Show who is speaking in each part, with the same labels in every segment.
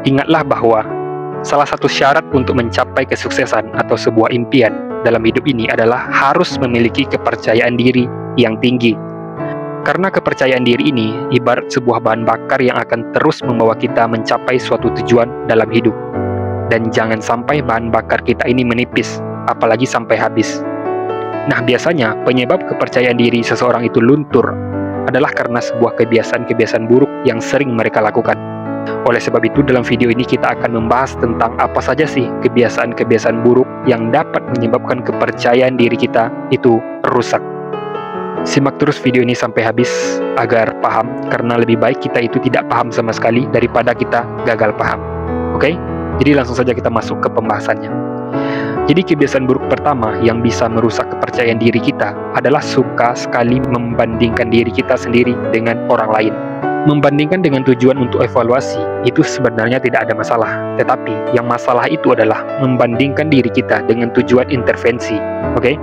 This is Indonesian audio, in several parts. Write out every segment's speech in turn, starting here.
Speaker 1: Ingatlah bahwa salah satu syarat untuk mencapai kesuksesan atau sebuah impian dalam hidup ini adalah harus memiliki kepercayaan diri yang tinggi. Karena kepercayaan diri ini ibarat sebuah bahan bakar yang akan terus membawa kita mencapai suatu tujuan dalam hidup. Dan jangan sampai bahan bakar kita ini menipis, apalagi sampai habis. Nah, biasanya penyebab kepercayaan diri seseorang itu luntur adalah karena sebuah kebiasaan-kebiasaan buruk yang sering mereka lakukan. Oleh sebab itu, dalam video ini kita akan membahas tentang apa saja sih kebiasaan-kebiasaan buruk yang dapat menyebabkan kepercayaan diri kita itu rusak. Simak terus video ini sampai habis agar paham, karena lebih baik kita itu tidak paham sama sekali daripada kita gagal paham. Oke? Jadi langsung saja kita masuk ke pembahasannya. Jadi kebiasaan buruk pertama yang bisa merusak kepercayaan diri kita adalah suka sekali membandingkan diri kita sendiri dengan orang lain. Membandingkan dengan tujuan untuk evaluasi itu sebenarnya tidak ada masalah. Tetapi yang masalah itu adalah membandingkan diri kita dengan tujuan intervensi. Oke?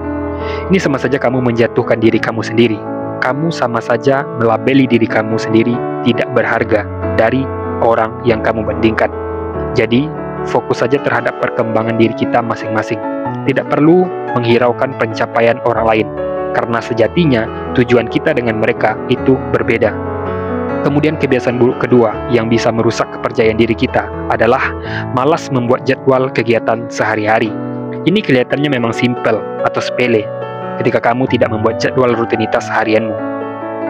Speaker 1: Ini sama saja kamu menjatuhkan diri kamu sendiri. Kamu sama saja melabeli diri kamu sendiri tidak berharga dari orang yang kamu bandingkan. Jadi, fokus saja terhadap perkembangan diri kita masing-masing. Tidak perlu menghiraukan pencapaian orang lain, karena sejatinya tujuan kita dengan mereka itu berbeda. Kemudian kebiasaan buruk kedua yang bisa merusak kepercayaan diri kita adalah malas membuat jadwal kegiatan sehari-hari. Ini kelihatannya memang simpel atau sepele ketika kamu tidak membuat jadwal rutinitas harianmu.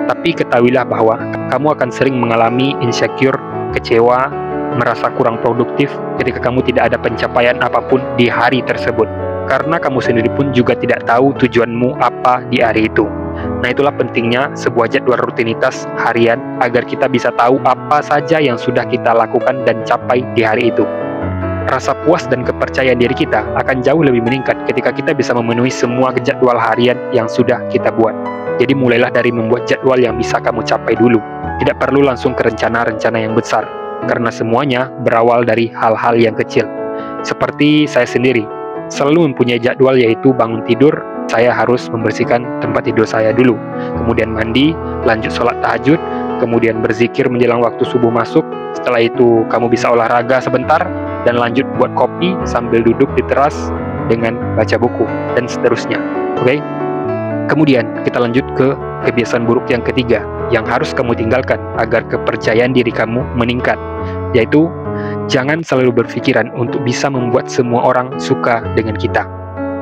Speaker 1: Tapi ketahuilah bahwa kamu akan sering mengalami insecure, kecewa, merasa kurang produktif ketika kamu tidak ada pencapaian apapun di hari tersebut. Karena kamu sendiri pun juga tidak tahu tujuanmu apa di hari itu. Nah, itulah pentingnya sebuah jadwal rutinitas harian agar kita bisa tahu apa saja yang sudah kita lakukan dan capai di hari itu. Rasa puas dan kepercayaan diri kita akan jauh lebih meningkat ketika kita bisa memenuhi semua jadwal harian yang sudah kita buat. Jadi mulailah dari membuat jadwal yang bisa kamu capai dulu. Tidak perlu langsung ke rencana-rencana yang besar, karena semuanya berawal dari hal-hal yang kecil. Seperti saya sendiri, selalu mempunyai jadwal, yaitu bangun tidur, saya harus membersihkan tempat tidur saya dulu. Kemudian mandi, lanjut sholat tahajud, kemudian berzikir menjelang waktu subuh masuk. Setelah itu kamu bisa olahraga sebentar, dan lanjut buat kopi sambil duduk di teras dengan baca buku, dan seterusnya. Oke? Kemudian kita lanjut ke kebiasaan buruk yang ketiga yang harus kamu tinggalkan agar kepercayaan diri kamu meningkat, yaitu jangan selalu berpikiran untuk bisa membuat semua orang suka dengan kita.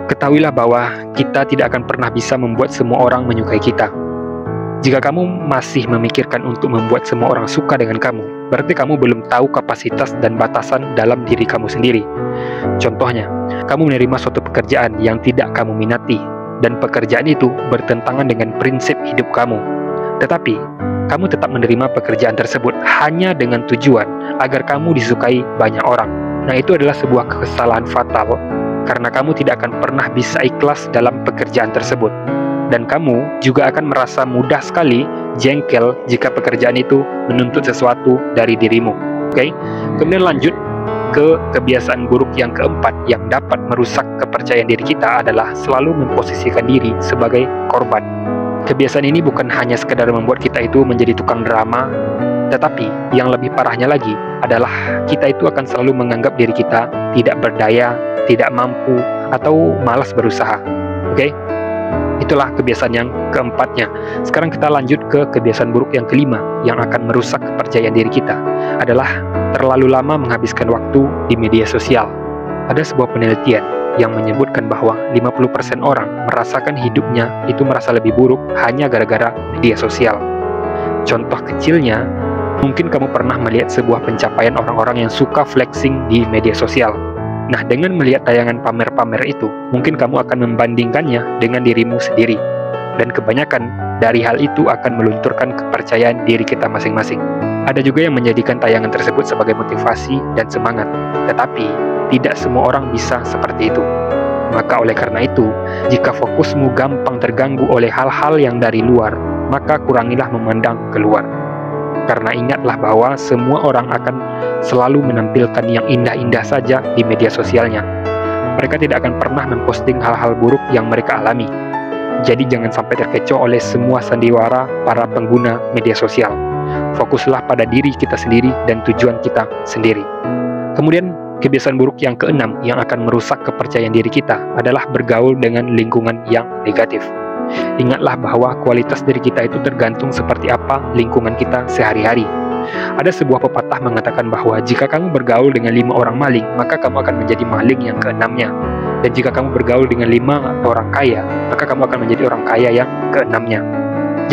Speaker 1: Ketahuilah bahwa kita tidak akan pernah bisa membuat semua orang menyukai kita. Jika kamu masih memikirkan untuk membuat semua orang suka dengan kamu, berarti kamu belum tahu kapasitas dan batasan dalam diri kamu sendiri. Contohnya, kamu menerima suatu pekerjaan yang tidak kamu minati, dan pekerjaan itu bertentangan dengan prinsip hidup kamu. Tetapi, kamu tetap menerima pekerjaan tersebut hanya dengan tujuan agar kamu disukai banyak orang. Nah, itu adalah sebuah kesalahan fatal, karena kamu tidak akan pernah bisa ikhlas dalam pekerjaan tersebut. Dan kamu juga akan merasa mudah sekali jengkel jika pekerjaan itu menuntut sesuatu dari dirimu. Oke? Kemudian lanjut ke kebiasaan buruk yang keempat yang dapat merusak kepercayaan diri kita adalah selalu memposisikan diri sebagai korban. Kebiasaan ini bukan hanya sekedar membuat kita itu menjadi tukang drama, tetapi yang lebih parahnya lagi adalah kita itu akan selalu menganggap diri kita tidak berdaya, tidak mampu, atau malas berusaha. Oke? Itulah kebiasaan yang keempatnya. Sekarang kita lanjut ke kebiasaan buruk yang kelima yang akan merusak kepercayaan diri kita adalah terlalu lama menghabiskan waktu di media sosial. Ada sebuah penelitian yang menyebutkan bahwa 50% orang merasakan hidupnya itu merasa lebih buruk hanya gara-gara media sosial. Contoh kecilnya, mungkin kamu pernah melihat sebuah pencapaian orang-orang yang suka flexing di media sosial. Nah, dengan melihat tayangan pamer-pamer itu, mungkin kamu akan membandingkannya dengan dirimu sendiri. Dan kebanyakan dari hal itu akan melunturkan kepercayaan diri kita masing-masing. Ada juga yang menjadikan tayangan tersebut sebagai motivasi dan semangat. Tetapi, tidak semua orang bisa seperti itu. Maka oleh karena itu, jika fokusmu gampang terganggu oleh hal-hal yang dari luar, maka kurangilah memandang keluar. Karena ingatlah bahwa semua orang akan selalu menampilkan yang indah-indah saja di media sosialnya. Mereka tidak akan pernah memposting hal-hal buruk yang mereka alami. Jadi jangan sampai terkecoh oleh semua sandiwara para pengguna media sosial. Fokuslah pada diri kita sendiri dan tujuan kita sendiri. Kemudian, kebiasaan buruk yang keenam yang akan merusak kepercayaan diri kita adalah bergaul dengan lingkungan yang negatif. Ingatlah bahwa kualitas diri kita itu tergantung seperti apa lingkungan kita sehari-hari. Ada sebuah pepatah mengatakan bahwa jika kamu bergaul dengan 5 orang maling, maka kamu akan menjadi maling yang keenamnya. Dan jika kamu bergaul dengan 5 orang kaya, maka kamu akan menjadi orang kaya yang keenamnya.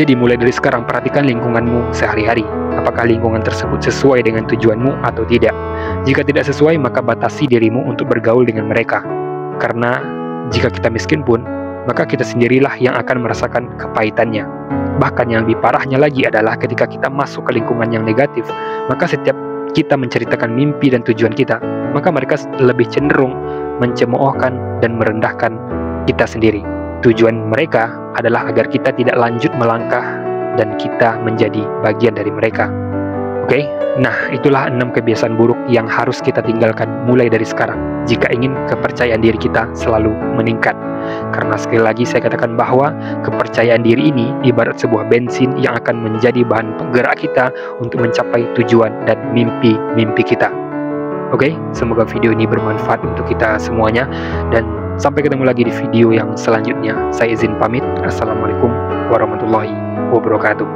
Speaker 1: Jadi mulai dari sekarang perhatikan lingkunganmu sehari-hari. Apakah lingkungan tersebut sesuai dengan tujuanmu atau tidak? Jika tidak sesuai, maka batasi dirimu untuk bergaul dengan mereka. Karena jika kita miskin pun, maka kita sendirilah yang akan merasakan kepahitannya. Bahkan yang lebih parahnya lagi adalah ketika kita masuk ke lingkungan yang negatif, maka setiap kita menceritakan mimpi dan tujuan kita, maka mereka lebih cenderung mencemoohkan dan merendahkan kita sendiri. Tujuan mereka adalah agar kita tidak lanjut melangkah dan kita menjadi bagian dari mereka. Oke, nah itulah 6 kebiasaan buruk yang harus kita tinggalkan mulai dari sekarang jika ingin kepercayaan diri kita selalu meningkat. Karena sekali lagi saya katakan bahwa kepercayaan diri ini ibarat sebuah bensin yang akan menjadi bahan penggerak kita untuk mencapai tujuan dan mimpi-mimpi kita. Oke, semoga video ini bermanfaat untuk kita semuanya, dan sampai ketemu lagi di video yang selanjutnya. Saya izin pamit. Assalamualaikum warahmatullahi wabarakatuh.